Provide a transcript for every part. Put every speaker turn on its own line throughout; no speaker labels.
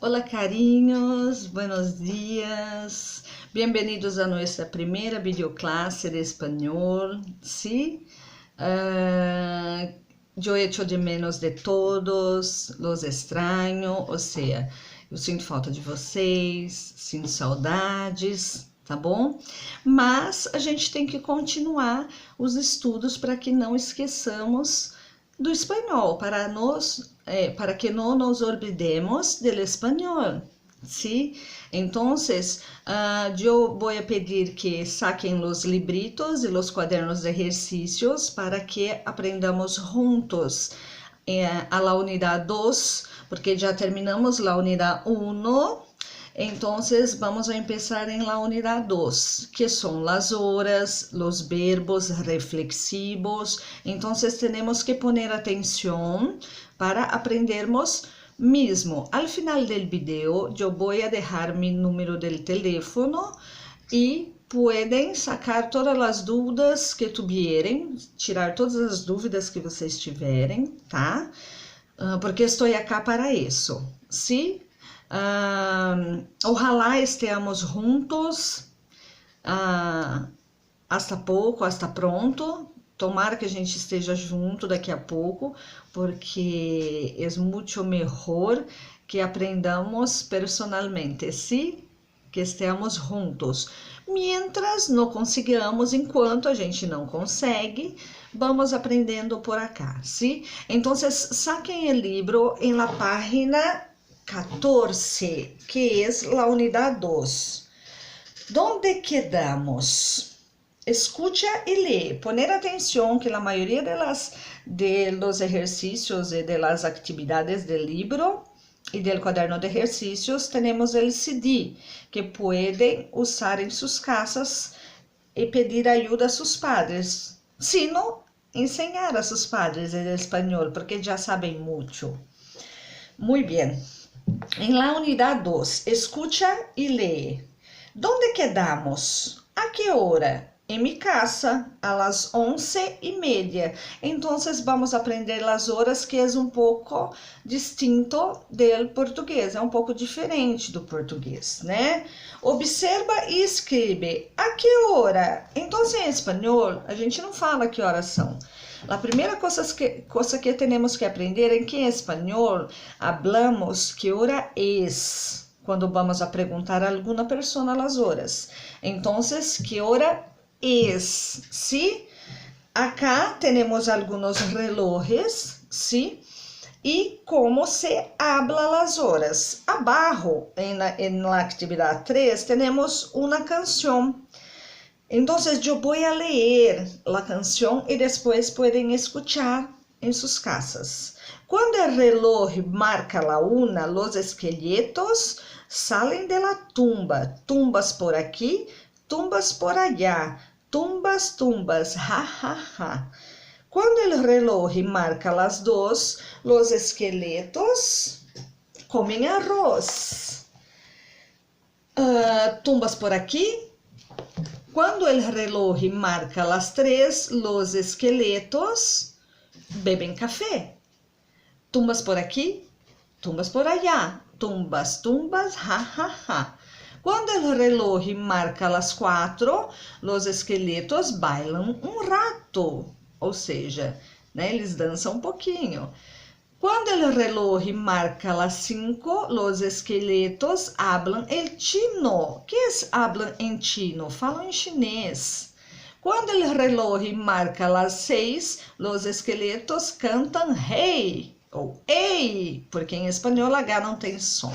Hola cariños, buenos días, bienvenidos a nuestra primera videoclase de español, ¿sí? Yo echo de menos de todos, los extraño, ou seja, eu sinto falta de vocês, sinto saudades, tá bom? Mas a gente tem que continuar os estudos para que não esqueçamos do espanhol, para que não nos olvidemos del espanhol, ¿sí? Entonces, yo voy a pedir que saquen los libritos y los cuadernos de ejercicios para que aprendamos juntos a la unidad 2, porque ya terminamos la unidad 1. Entonces vamos a empezar en la unidad 2, que son las horas, los verbos reflexivos. Entonces tenemos que poner atención para aprendermos mismo. Al final del video yo voy a dejar mi número del teléfono y pueden sacar todas as dúvidas que tuvierem, tirar todas as dúvidas que vocês tiverem, tá? Porque estou acá para isso, ¿sí? Ojalá estemos juntos hasta pronto. Tomara que a gente esteja junto daqui a pouco, porque é muito melhor que aprendamos personalmente, sim? Que estemos juntos. Mientras não consigamos, enquanto a gente não consegue, vamos aprendendo por acá, sim? Então, saquen o livro em la página 14, que é a unidade 2. ¿Dónde quedamos? Escucha y lee. Poner atención que la mayoría de los ejercicios y de las actividades del libro y del cuaderno de ejercicios tenemos el CD que pueden usar en sus casas y pedir ayuda a sus padres. Sino enseñar a sus padres el español, porque ya saben mucho. Muy bien. En la unidad 2, escucha y lee. ¿Dónde quedamos? ¿A qué hora? En mi casa, a las 11:30. Entonces vamos a aprender las horas, que es un poco distinto del portugués, é um pouco diferente do português, né? Observa e escreve. ¿A qué hora? Então, em espanhol, a gente não fala que horas são. A primeira coisa que temos que aprender é que em espanhol hablamos que hora es, quando vamos a perguntar a alguma pessoa as horas. Então, que hora es, ¿sí? Acá tenemos algunos relojes, ¿sí? Y cómo se habla las horas. Abajo, en la actividad 3, tenemos una canción. Entonces, yo voy a leer la canción y después pueden escuchar en sus casas. Cuando el reloj marca la 1, los esqueletos salen de la tumba. Tumbas por aquí, tumbas por allá. Tumbas, tumbas, ja, ja, ja. Cuando el reloj marca las 2, los esqueletos comen arroz. Tumbas por aquí. Cuando el reloj marca las 3, los esqueletos beben café. Tumbas por aquí, tumbas por allá. Tumbas, tumbas, ja, ja, ja. Quando o reloj marca las 4, os esqueletos bailam um rato, ou seja, né, eles dançam um pouquinho. Quando o reloj marca las 5, os esqueletos hablan el chino. Que é hablan en chino? Falam em chinês. Quando o reloj marca las 6, os esqueletos cantam hey ou ei, porque em espanhol H não tem som.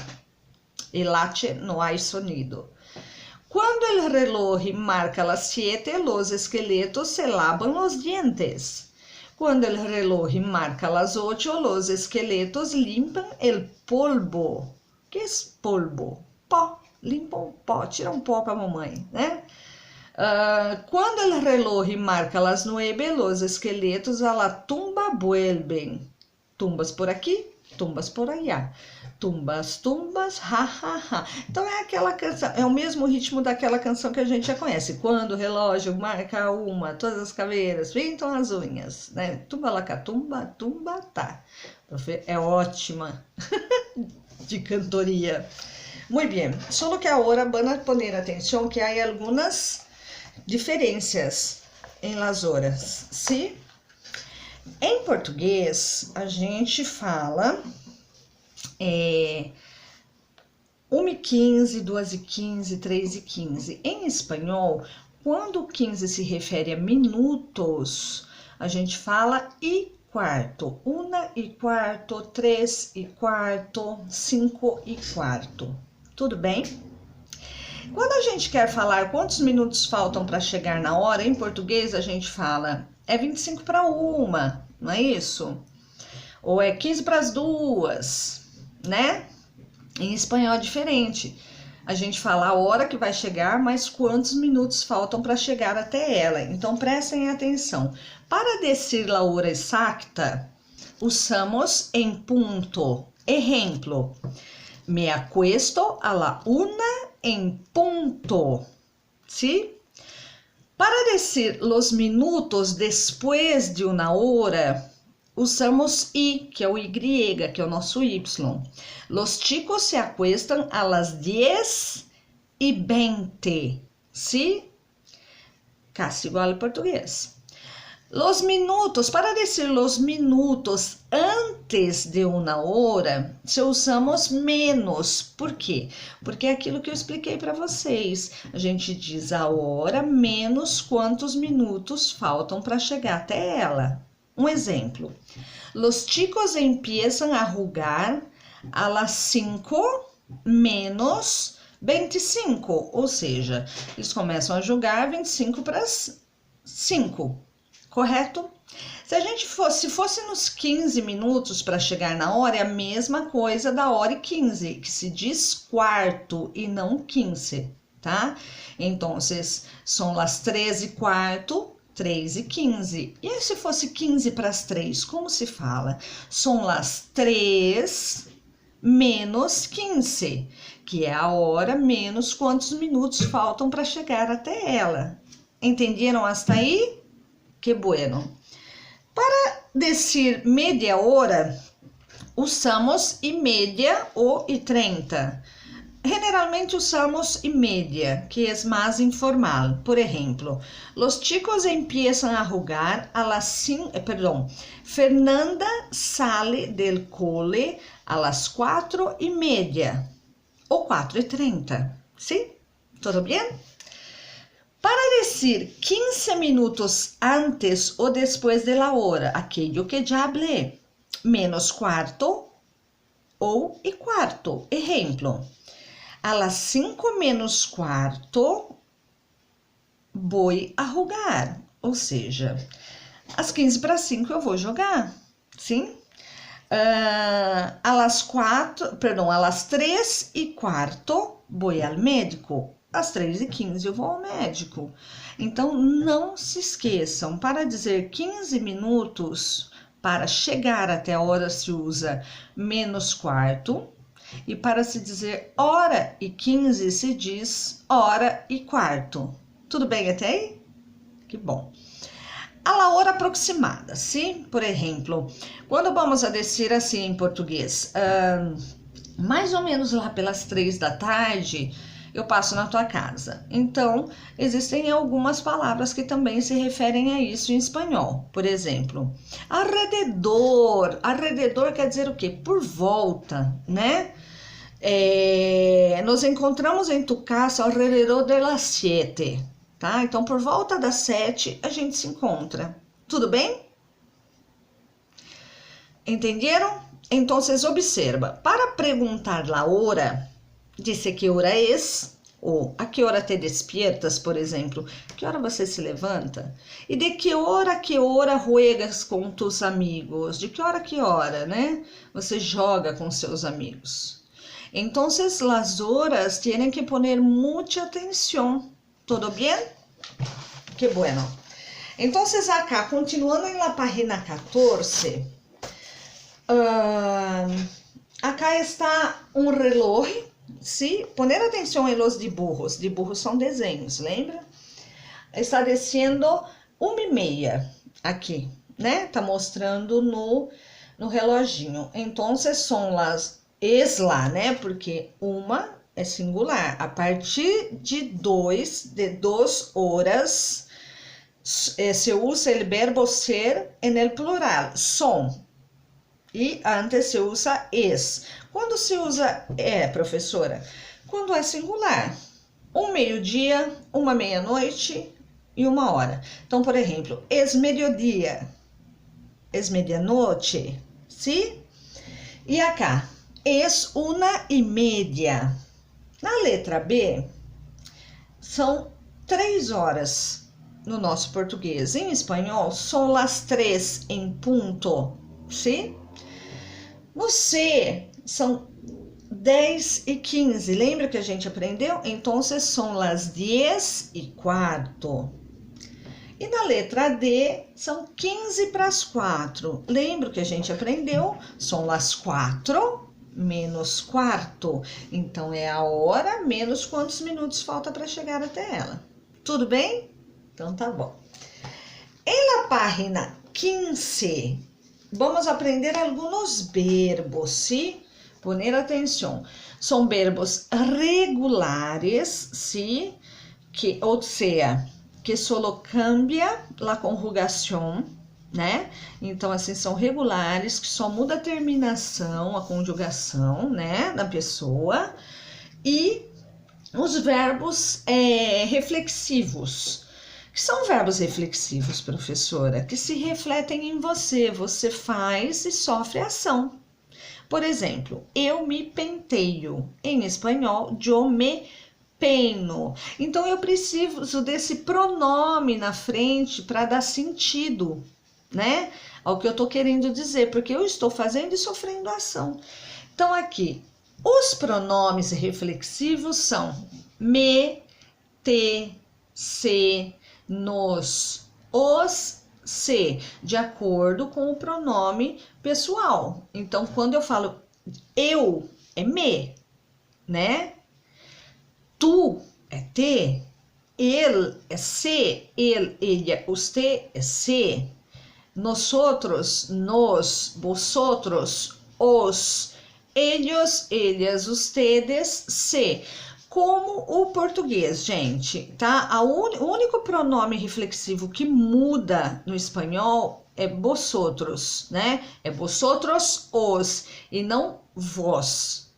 El H no hay sonido. Cuando el reloj marca las 7, los esqueletos se lavan los dientes. Cuando el reloj marca las 8, los esqueletos limpan el polvo. ¿Qué es polvo? Pó. Limpam pó, tiram pó para a mamãe, né? Cuando el reloj marca las 9, los esqueletos a la tumba vuelven. Tumbas por aqui, tumbas por allá. Tumbas, tumbas, ha, ha, ha. Então é aquela canção, é o mesmo ritmo daquela canção que a gente já conhece. Quando o relógio marca 1, todas as caveiras pintam as unhas, né? Tumba lacatumba, tumba tá. É ótima. de cantoria. Muy bien, solo que ahora van a poner atención que hay algunas diferenças em las horas, ¿sí? Em português, a gente fala 1h15, 2h15, 3h15. Em espanhol, quando o 15 se refere a minutos, a gente fala e quarto, 1h15, 3h15, 5h15. Tudo bem? Quando a gente quer falar quantos minutos faltam para chegar na hora, em português a gente fala 25 para 1, não é isso? Ou 15 para as 2, né? Em espanhol é diferente. A gente fala a hora que vai chegar, mas quantos minutos faltam para chegar até ela. Então prestem atenção. Para dizer a hora exata, usamos em punto. Ejemplo, me acuesto a la 1 en punto, ¿sí? Para decir los minutos después de una hora, usamos I, que é o Y, que é o nosso Y. Los chicos se acuestan a las 10:20, ¿sí? Casi igual al português. Los minutos, para dizer los minutos antes de uma hora, se usamos menos. Por quê? Porque é aquilo que eu expliquei para vocês. A gente diz a hora menos quantos minutos faltam para chegar até ela. Um exemplo. Los chicos empiezan a jugar a las 5:25, ou seja, eles começam a jogar 25 para as 5. Correto? Se fosse nos 15 minutos para chegar na hora, é a mesma coisa da hora e 15, que se diz quarto e não 15, tá? Então, são as 13:15, 3:15. E aí, se fosse 15 para as 3, como se fala? São as 3 menos 15, que é a hora menos quantos minutos faltam para chegar até ela. Entenderam hasta aí? Que bueno. Para dizer media hora, usamos y media ou y 30. Generalmente usamos y media, que es más informal. Por ejemplo, los chicos empiezan a jugar a las 5, Fernanda sale del cole a las 4:30 ou 4:30, ¿sí? ¿Todo bien? Para dizer 15 minutos antes ou depois de la hora, aquello que já hablé, menos quarto ou y quarto. Ejemplo, a las 5 menos quarto vou a jogar, ou seja, às 15 para 5 eu vou jogar, sim? A las 3:15 vou ao médico. Às 3:15 eu vou ao médico. Então, não se esqueçam, para dizer 15 minutos, para chegar até a hora se usa menos quarto, e para se dizer hora e 15 se diz hora e quarto. Tudo bem até aí? Que bom. A la hora aproximada, sim? Por exemplo, quando vamos a dizer assim em português, mais ou menos lá pelas 3 da tarde, eu passo na tua casa. Então, existem algumas palavras que também se referem a isso em espanhol. Por exemplo, alrededor. Alrededor quer dizer o quê? Por volta, né? Nos encontramos em tu casa alrededor de las 7, tá? Então, por volta das 7, a gente se encontra. Tudo bem? Entenderam? Então, observa. Para perguntar a hora, disse que hora é, ou a que hora te despiertas, por exemplo, que hora você se levanta, e de que hora juegas com tus amigos, de que hora, né? Você joga com seus amigos. Então, as horas tienen que poner muita atenção. ¿Todo bien? Que bueno. Então, acá, continuando em la página 14, acá está um reloj. Se poner atenção em los dibujos são desenhos, lembra? Está descendo 1:30 aqui, né? Tá mostrando no reloginho. Então, são as es lá, né? Porque uma é singular. A partir de dos horas, se usa o verbo ser en el plural, son. E antes se usa es. Quando se usa professora? Quando é singular. Um meio-dia, uma meia-noite e uma hora. Então, por exemplo, es mediodía, es medianoche, ¿sí? E acá, es 1:30. Na letra B, são 3 horas no nosso português. Em espanhol, são las 3 em punto, ¿sí? No C, são 10:15. Lembra que a gente aprendeu? Então, são las 10:15. E na letra D, são 15 para as 4. Lembra que a gente aprendeu? São las 4 menos quarto. Então, é a hora menos quantos minutos falta para chegar até ela. Tudo bem? Então, tá bom. Em la página 15, vamos aprender alguns verbos, ¿sí? Poner atenção. São verbos regulares, ¿sí? Ou seja, que solo cambia a conjugação, né? Então, assim, são regulares, que só muda a terminação, a conjugação, né? Da pessoa. E os verbos reflexivos. Que são verbos reflexivos, professora? Que se refletem em você. Você faz e sofre ação. Por exemplo, eu me penteio. Em espanhol, yo me peino. Então, eu preciso desse pronome na frente para dar sentido, né? Ao que eu tô querendo dizer, porque eu estou fazendo e sofrendo ação. Então, aqui, os pronomes reflexivos são me, te, se, nos, os, se, de acordo com o pronome pessoal. Então, quando eu falo eu, é me, né? Tu é te, ele é se, ele, ella, usted é se, nosotros, nos, vosotros, os, ellos, ellas, ustedes, se. Como o português, gente, tá? O único pronome reflexivo que muda no espanhol é vosotros, né? É vosotros, os, e não vós,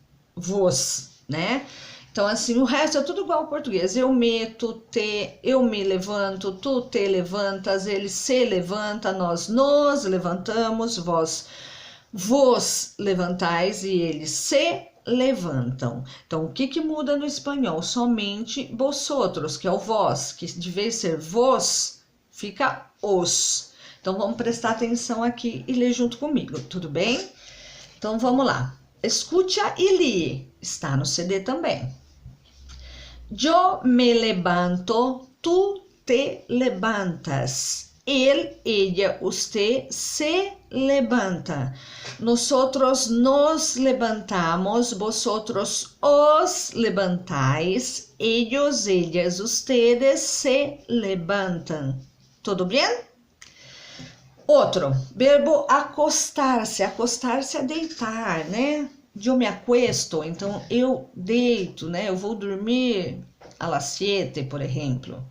né? Então, assim, o resto é tudo igual ao português. Eu meto, te, eu me levanto, tu te levantas, ele se levanta, nós nos levantamos, vos levantais e eles se levantam. Então, o que muda no espanhol? Somente vosotros, que é o vós, que de vez de ser vos, fica os. Então, vamos prestar atenção aqui e ler junto comigo, tudo bem? Então, vamos lá. Escuta e li. Está no CD também. Yo me levanto, tú te levantas. Él, ella, usted se levanta. Nosotros nos levantamos, vosotros os levantáis. Ellos, ellas, ustedes se levantam. Tudo bem? Outro, verbo acostar-se. Acostar-se é deitar, né? Eu me acuesto, então eu deito, né? Eu vou dormir a las 7, por exemplo.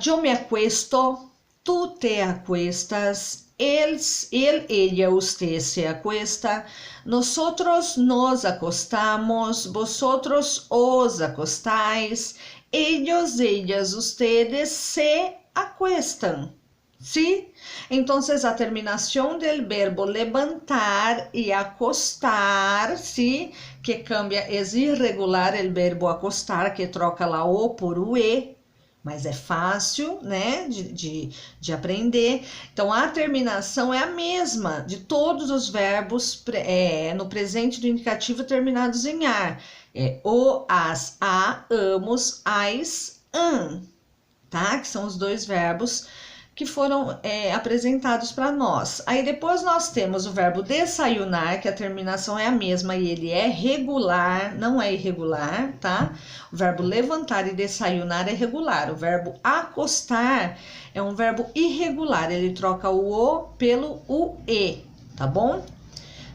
Eu me acuesto, tu te acuestas, él, ella, usted se acuesta, nosotros nos acostamos, vosotros os acostáis, ellos, ellas, ustedes se acuestan. ¿Sí? Entonces, a terminación del verbo levantar y acostar, ¿sí? Que cambia, es irregular el verbo acostar, que troca la O por o E, mas é fácil, né, de aprender. Então, a terminação é a mesma de todos os verbos no presente do indicativo terminados em ar. É o, as, a, amos, ais, an, tá? Que são os dois verbos que foram apresentados para nós. Aí depois nós temos o verbo desayunar, que a terminação é a mesma e ele é regular, não é irregular, tá? O verbo levantar e desayunar é regular. O verbo acostar é um verbo irregular, ele troca o O pelo o E, tá bom?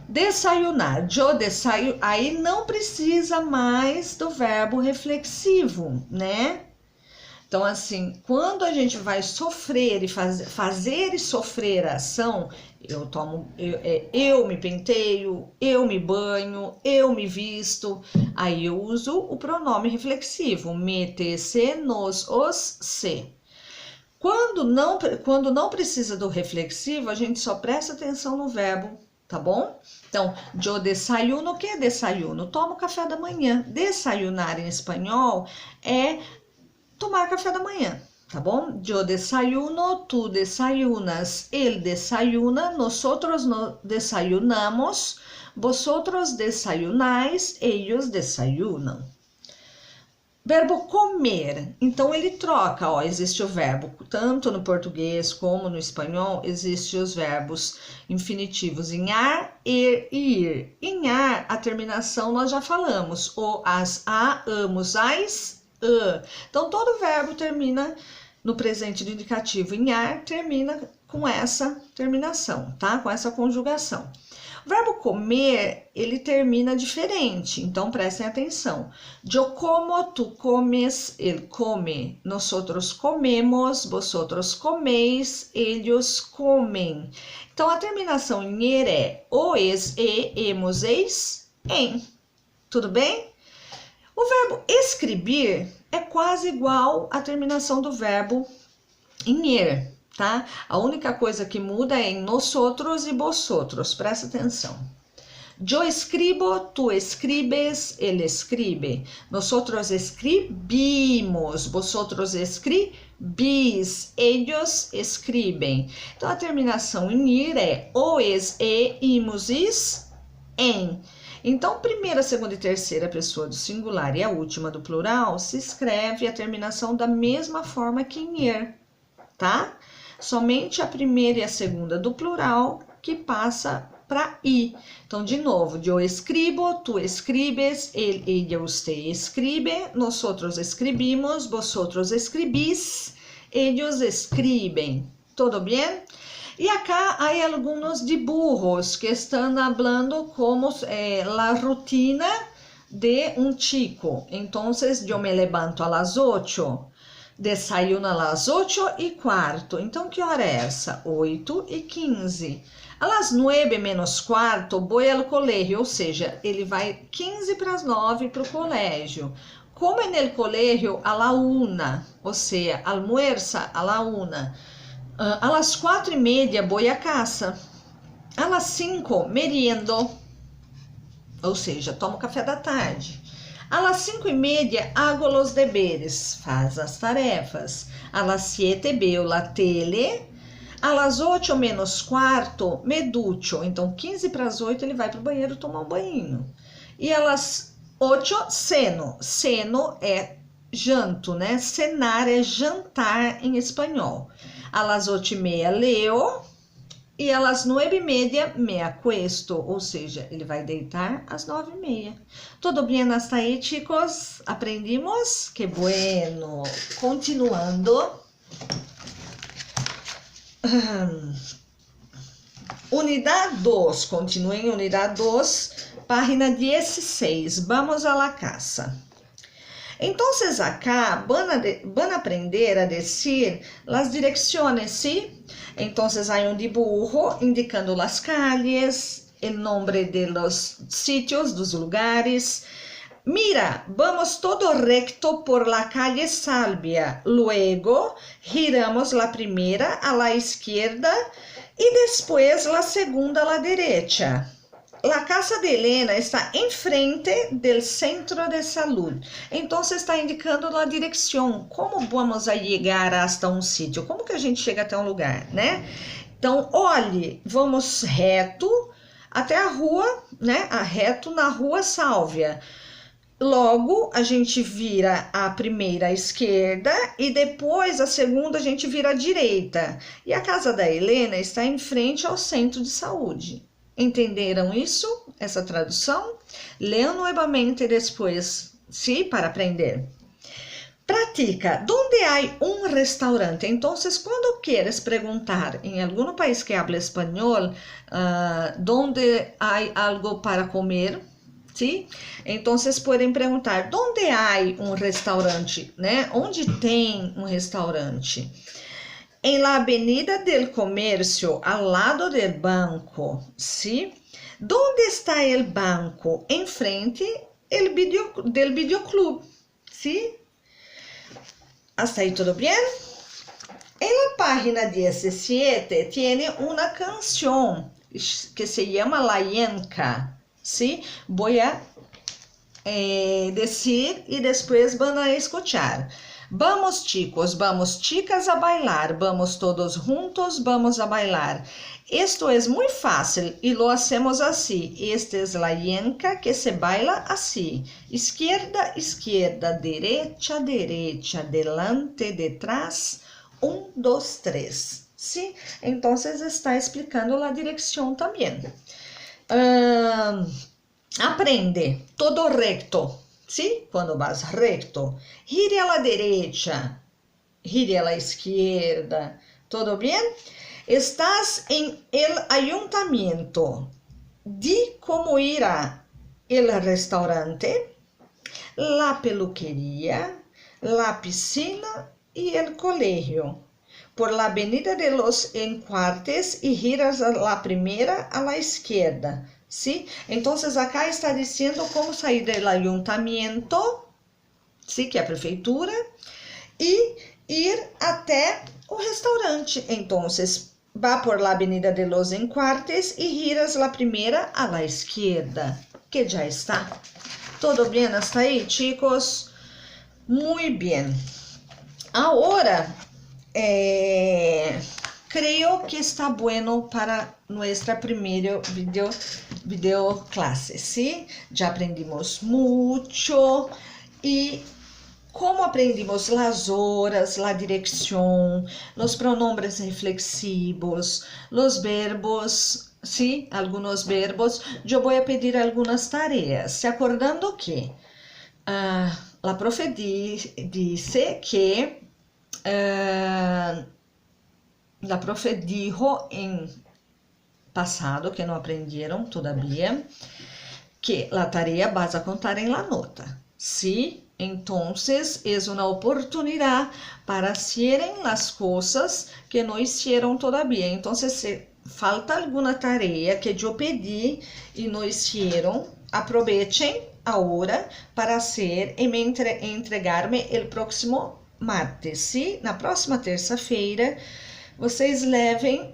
Desayunar, yo desayu, aí não precisa mais do verbo reflexivo, né? Então, assim, quando a gente vai sofrer e fazer e sofrer a ação, eu me penteio, eu me banho, eu me visto, aí eu uso o pronome reflexivo, me, te, se, nos, os, se. Quando não precisa do reflexivo, a gente só presta atenção no verbo, tá bom? Então, yo desayuno, o que é desayuno? Tomo café da manhã. Desayunar em espanhol é tomar café da manhã, tá bom? Yo desayuno, tú desayunas, él desayuna, nosotros no desayunamos, vosotros desayunais, ellos desayunam. Verbo comer, então ele troca, ó, existe o verbo, tanto no português como no espanhol, existem os verbos infinitivos em ar, ir e ir. Em ar, a terminação nós já falamos, o, as, a, amos, as, então, todo verbo termina no presente do indicativo em ar, termina com essa terminação, tá? Com essa conjugação. O verbo comer, ele termina diferente, então prestem atenção. Yo como, tu comes, ele come. Nosotros comemos, vosotros comeis, ellos comem. Então, a terminação em er é o, es, e, emos, eis, em. Tudo bem? O verbo escrever é quase igual à terminação do verbo em er, tá? A única coisa que muda é em nosotros e vosotros, presta atenção. Yo escribo, tu escribes, él escribe. Nosotros escribimos, vosotros escribís, ellos escribem. Então, a terminação em ir é o, es, e, imos, is, em. Então, primeira, segunda e terceira pessoa do singular e a última do plural se escreve a terminação da mesma forma que em er, tá? Somente a primeira e a segunda do plural que passa para i. Então, de novo, yo escribo, tu escribes, él, ella, usted escribe, nosotros escribimos, vosotros escribís, ellos escriben. ¿Todo bien? E acá há alguns dibujos que estão falando como a rutina de chico. Então, eu me levanto a las 8, desayuno a las 8:15. Então, que hora é essa? 8:15. A las 9:15, vou ao colégio, ou seja, ele vai 15 para as 9 para o colégio. Como é no colégio a la 1, ou seja, almuerza a la 1. A las 4:30 vou a casa. A las 5 meriendo, ou seja, tomo café da tarde. A las 5:30 hago los deberes, faz as tarefas. A las 7 veo la tele. A las 8:15 me ducho. Então, 15 para as 8 ele vai para o banheiro tomar um banho. E a las 8 ceno. Ceno é janto, né? Cenar é jantar em espanhol. A las 8:30 leo e a las 9:30 me acuesto, ou seja, ele vai deitar às 9:30. Tudo bem hasta aí, chicos? Aprendimos? Que bueno! Continuando. Unidade 2, continue em unidade 2, página 16. Vamos a la casa. Entonces acá van a aprender a decir las direcciones, ¿sí? Entonces hay un dibujo indicando las calles, el nombre de los sitios, dos lugares. Mira, vamos todo recto por la calle Salvia. Luego giramos la primera a la izquierda y después la segunda a la derecha. La casa de Helena está enfrente del centro de salud. Então, está indicando a direção. Como vamos a chegar hasta um sítio? Como que a gente chega até um lugar, né? Então, olhe, vamos reto até a rua, né? Reto na rua Sálvia. Logo, a gente vira a primeira à esquerda e depois a segunda a gente vira à direita. E a casa da Helena está em frente ao centro de saúde. Entenderam isso? Essa tradução? Leiam novamente depois, sim, para aprender. Pratica, ¿dónde hay un restaurante? Entonces, cuando quieres preguntar en algún país que habla español, ¿dónde hay algo para comer? ¿Sí? Entonces, pueden preguntar, ¿dónde hay un restaurante? Né? Onde tem um restaurante? En la Avenida del Comercio, al lado del banco, ¿sí? ¿Dónde está el banco? Enfrente del videoclub, ¿sí? Hasta ahí todo bien? En la página 17 tiene una canción que se llama La Yenka, ¿sí? Voy a decir y después van a escuchar. Vamos chicos, vamos chicas a bailar, vamos todos juntos, vamos a bailar. Esto es muy fácil y lo hacemos así. Esta es la yenca que se baila así. Izquierda, izquierda, derecha, derecha, delante, detrás. 1, 2, 3. ¿Sí? Entonces está explicando la dirección también. Aprende todo recto, ¿sí? Cuando vas recto, gire a la derecha, gire a la izquierda, ¿todo bien? Estás en el ayuntamiento. Di cómo ir a el restaurante, la peluquería, la piscina y el colegio. Por la avenida de los Encuartes y giras a la primera a la izquierda. ¿Sí? Entonces acá está diciendo cómo sair del ayuntamiento, ¿sí? Que é a prefeitura, e ir até o restaurante. Entonces, va por la avenida de los Encuartes y giras la primera a la izquierda, que ya está. ¿Todo bien hasta ahí, chicos? Muy bien. Ahora, creo que está bueno para nuestra primera video clase, ¿sí? Ya aprendimos mucho y como aprendimos las horas, la dirección, los pronombres reflexivos, los verbos, ¿sí? Algunos verbos. Yo voy a pedir algunas tareas, se acordando que la profe dice que la profe dijo en pasado, que no aprendieron todavía, que la tarea vas a contar en la nota, ¿sí? Entonces, es una oportunidad para hacer las cosas que no hicieron todavía. Entonces, si falta alguna tarea que yo pedí y no hicieron, aprovechen ahora para hacer y me entregarme el próximo martes, ¿sí? Na próxima terça-feira, vocês levem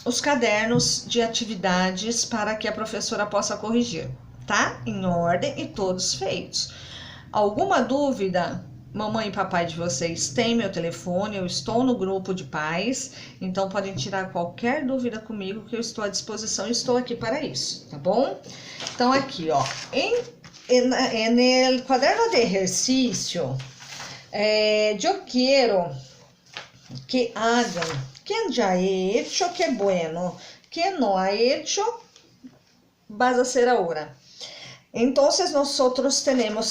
os cadernos de atividades para que a professora possa corrigir, tá? Em ordem e todos feitos. Alguma dúvida? Mamãe e papai de vocês têm meu telefone, eu estou no grupo de pais, então podem tirar qualquer dúvida comigo que eu estou à disposição e estou aqui para isso, tá bom? Então aqui, ó, no caderno de exercício, eu quero que hagan, quien ya ha hecho, qué bueno, quien no ha hecho, vas a hacer ahora. Entonces nosotros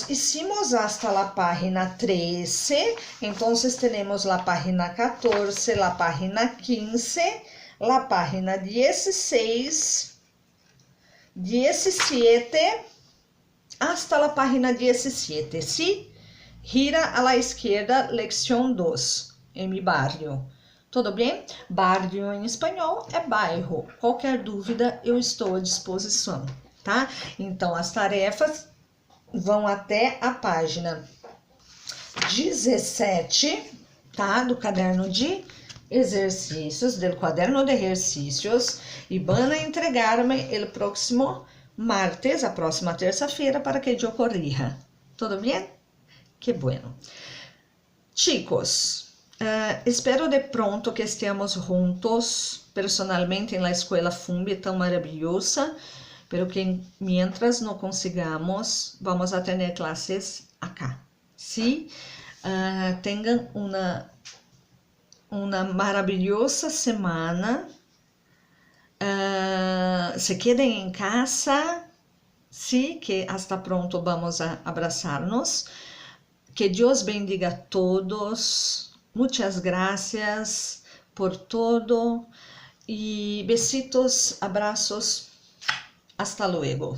hicimos hasta la página 13, entonces tenemos la página 14, la página 15, la página 16, 17, hasta la página 17, ¿sí? Gira a la izquierda, lección 2. Em mi barrio. Tudo bem? Barrio em espanhol é bairro. Qualquer dúvida, eu estou à disposição, tá? Então, as tarefas vão até a página 17, tá? Do caderno de exercícios, do caderno de exercícios, e van a entregar-me el próximo martes, a próxima terça-feira, para que eu corrija. Tudo bem? Que bueno. Chicos, espero de pronto que estemos juntos personalmente en la escuela FUMBI tan maravillosa, pero que mientras no consigamos, vamos a tener clases acá, ¿sí? Tengan una maravillosa semana, se queden en casa, ¿sí? Que hasta pronto vamos a abrazarnos. Que Dios bendiga a todos. Muchas gracias por todo. Y besitos, abrazos. Hasta luego.